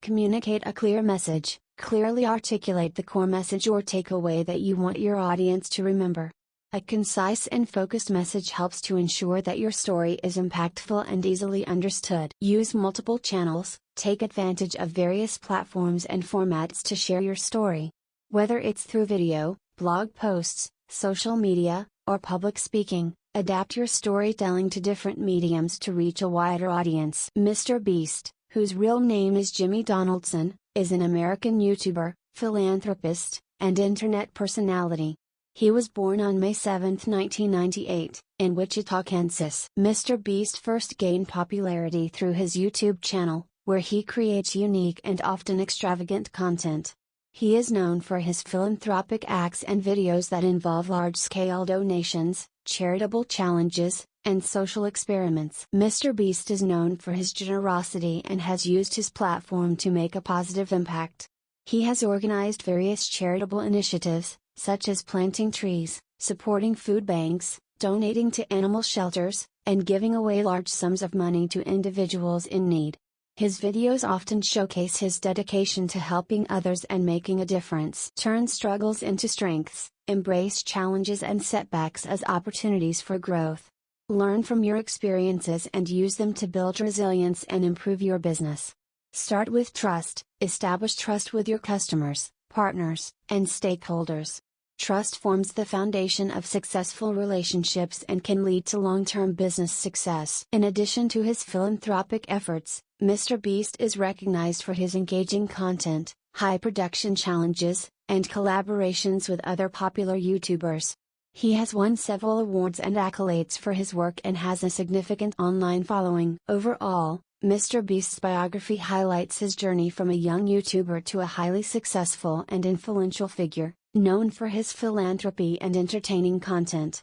Communicate a clear message. Clearly articulate the core message or takeaway that you want your audience to remember. A concise and focused message helps to ensure that your story is impactful and easily understood. Use multiple channels. Take advantage of various platforms and formats to share your story. Whether it's through video, blog posts, social media, or public speaking, adapt your storytelling to different mediums to reach a wider audience. MrBeast, whose real name is Jimmy Donaldson, is an American YouTuber, philanthropist, and internet personality. He was born on May 7, 1998, in Wichita, Kansas. MrBeast first gained popularity through his YouTube channel, where he creates unique and often extravagant content. He is known for his philanthropic acts and videos that involve large-scale donations, charitable challenges, and social experiments. MrBeast is known for his generosity and has used his platform to make a positive impact. He has organized various charitable initiatives, such as planting trees, supporting food banks, donating to animal shelters, and giving away large sums of money to individuals in need. His videos often showcase his dedication to helping others and making a difference. Turn struggles into strengths. Embrace challenges and setbacks as opportunities for growth. Learn from your experiences and use them to build resilience and improve your business. Start with trust. Establish trust with your customers, partners, and stakeholders. Trust forms the foundation of successful relationships and can lead to long-term business success. In addition to his philanthropic efforts, MrBeast is recognized for his engaging content, high production challenges, and collaborations with other popular YouTubers. He has won several awards and accolades for his work and has a significant online following. Overall, MrBeast's biography highlights his journey from a young YouTuber to a highly successful and influential figure, known for his philanthropy and entertaining content.